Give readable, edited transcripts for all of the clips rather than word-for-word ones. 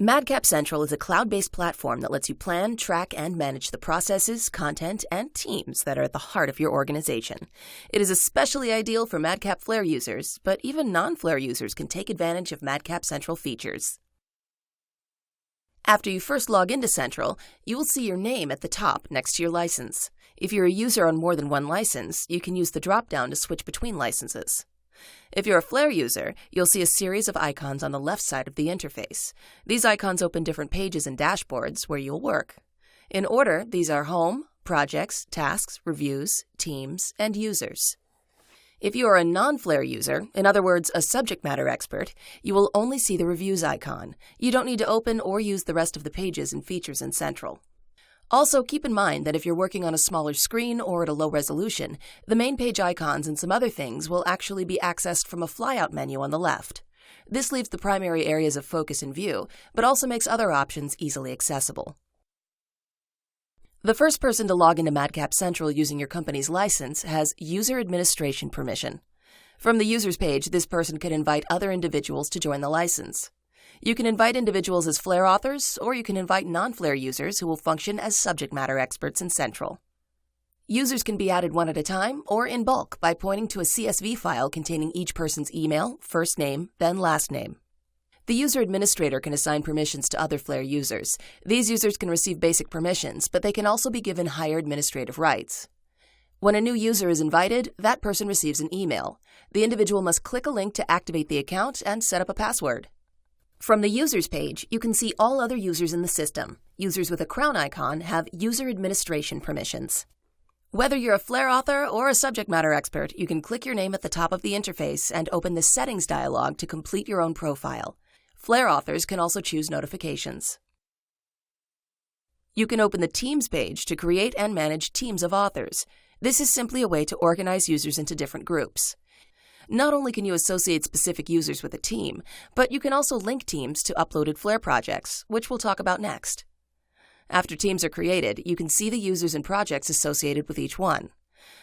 MadCap Central is a cloud-based platform that lets you plan, track, and manage the processes, content, and teams that are at the heart of your organization. It is especially ideal for MadCap Flare users, but even non-Flare users can take advantage of MadCap Central features. After you first log into Central, you will see your name at the top next to your license. If you're a user on more than one license, you can use the drop-down to switch between licenses. If you're a Flare user, you'll see a series of icons on the left side of the interface. These icons open different pages and dashboards where you'll work. In order, these are Home, Projects, Tasks, Reviews, Teams, and Users. If you are a non-Flare user, in other words, a subject matter expert, you will only see the Reviews icon. You don't need to open or use the rest of the pages and features in Central. Also, keep in mind that if you're working on a smaller screen or at a low resolution, the main page icons and some other things will actually be accessed from a flyout menu on the left. This leaves the primary areas of focus in view, but also makes other options easily accessible. The first person to log into MadCap Central using your company's license has user administration permission. From the users page, this person can invite other individuals to join the license. You can invite individuals as Flare authors, or you can invite non-Flare users who will function as subject matter experts in Central. Users can be added one at a time or in bulk by pointing to a CSV file containing each person's email, first name, then last name. The user administrator can assign permissions to other Flare users. These users can receive basic permissions, but they can also be given higher administrative rights. When a new user is invited, that person receives an email. The individual must click a link to activate the account and set up a password. From the Users page, you can see all other users in the system. Users with a crown icon have user administration permissions. Whether you're a Flare author or a subject matter expert, you can click your name at the top of the interface and open the Settings dialog to complete your own profile. Flare authors can also choose notifications. You can open the Teams page to create and manage teams of authors. This is simply a way to organize users into different groups. Not only can you associate specific users with a team, but you can also link teams to uploaded Flare projects, which we'll talk about next. After teams are created, you can see the users and projects associated with each one.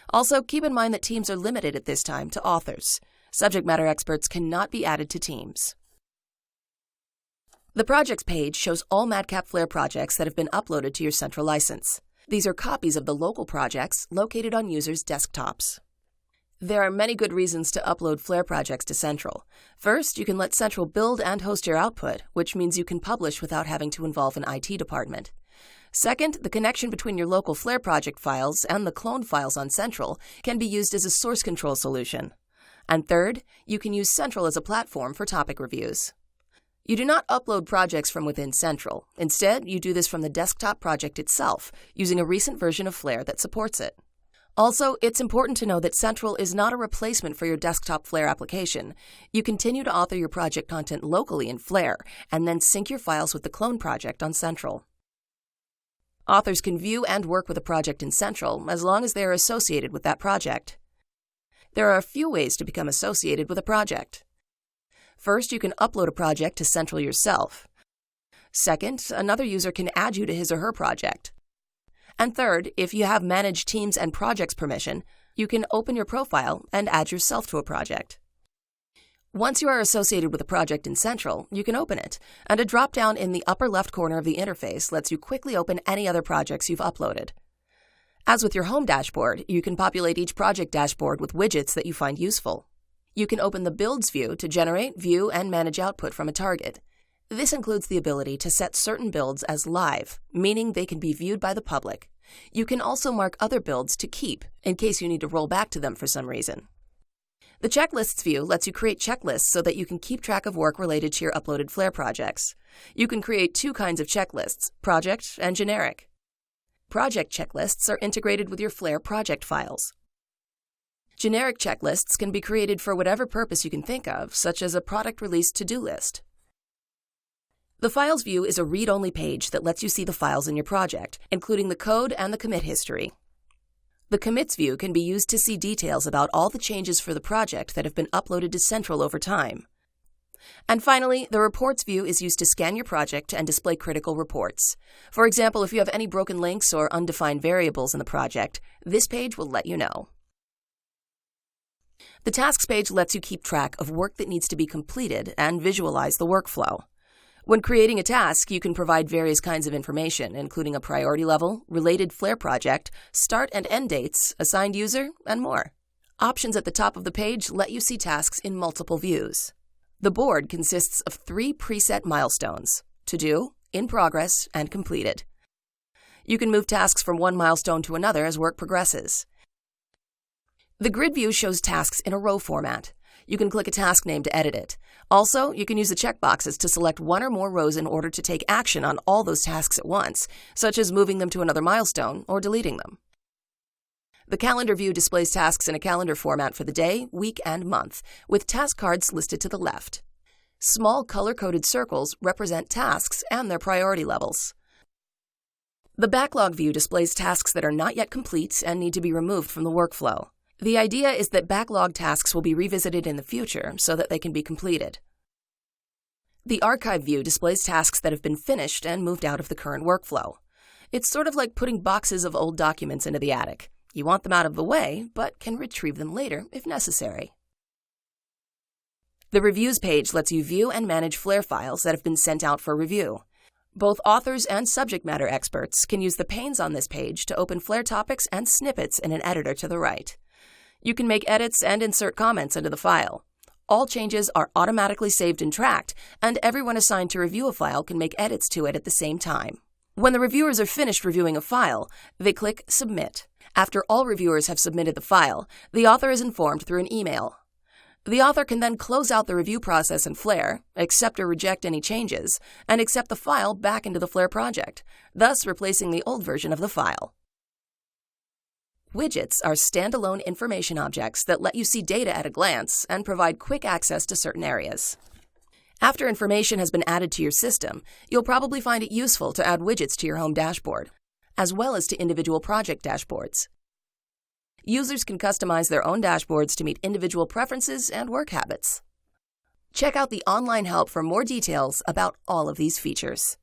Also, keep in mind that teams are limited at this time to authors. Subject matter experts cannot be added to teams. The Projects page shows all MadCap Flare projects that have been uploaded to your Central license. These are copies of the local projects located on users' desktops. There are many good reasons to upload Flare projects to Central. First, you can let Central build and host your output, which means you can publish without having to involve an IT department. Second, the connection between your local Flare project files and the cloned files on Central can be used as a source control solution. And third, you can use Central as a platform for topic reviews. You do not upload projects from within Central. Instead, you do this from the desktop project itself, using a recent version of Flare that supports it. Also, it's important to know that Central is not a replacement for your desktop Flare application. You continue to author your project content locally in Flare, and then sync your files with the clone project on Central. Authors can view and work with a project in Central as long as they are associated with that project. There are a few ways to become associated with a project. First, you can upload a project to Central yourself. Second, another user can add you to his or her project. And third, if you have Manage Teams and Projects permission, you can open your profile and add yourself to a project. Once you are associated with a project in Central, you can open it, and a drop-down in the upper left corner of the interface lets you quickly open any other projects you've uploaded. As with your Home dashboard, you can populate each project dashboard with widgets that you find useful. You can open the Builds view to generate, view, and manage output from a target. This includes the ability to set certain builds as live, meaning they can be viewed by the public. You can also mark other builds to keep, in case you need to roll back to them for some reason. The Checklists view lets you create checklists so that you can keep track of work related to your uploaded Flare projects. You can create two kinds of checklists, project and generic. Project checklists are integrated with your Flare project files. Generic checklists can be created for whatever purpose you can think of, such as a product release to-do list. The Files view is a read-only page that lets you see the files in your project, including the code and the commit history. The Commits view can be used to see details about all the changes for the project that have been uploaded to Central over time. And finally, the Reports view is used to scan your project and display critical reports. For example, if you have any broken links or undefined variables in the project, this page will let you know. The Tasks page lets you keep track of work that needs to be completed and visualize the workflow. When creating a task, you can provide various kinds of information, including a priority level, related Flare project, start and end dates, assigned user, and more. Options at the top of the page let you see tasks in multiple views. The board consists of 3 preset milestones: to do, in progress, and completed. You can move tasks from one milestone to another as work progresses. The grid view shows tasks in a row format. You can click a task name to edit it. Also, you can use the checkboxes to select one or more rows in order to take action on all those tasks at once, such as moving them to another milestone or deleting them. The calendar view displays tasks in a calendar format for the day, week, and month, with task cards listed to the left. Small color-coded circles represent tasks and their priority levels. The backlog view displays tasks that are not yet complete and need to be removed from the workflow. The idea is that backlog tasks will be revisited in the future so that they can be completed. The archive view displays tasks that have been finished and moved out of the current workflow. It's sort of like putting boxes of old documents into the attic. You want them out of the way, but can retrieve them later if necessary. The Reviews page lets you view and manage Flare files that have been sent out for review. Both authors and subject matter experts can use the panes on this page to open Flare topics and snippets in an editor to the right. You can make edits and insert comments into the file. All changes are automatically saved and tracked, and everyone assigned to review a file can make edits to it at the same time. When the reviewers are finished reviewing a file, they click Submit. After all reviewers have submitted the file, the author is informed through an email. The author can then close out the review process in Flare, accept or reject any changes, and accept the file back into the Flare project, thus replacing the old version of the file. Widgets are standalone information objects that let you see data at a glance and provide quick access to certain areas. After information has been added to your system, you'll probably find it useful to add widgets to your home dashboard, as well as to individual project dashboards. Users can customize their own dashboards to meet individual preferences and work habits. Check out the online help for more details about all of these features.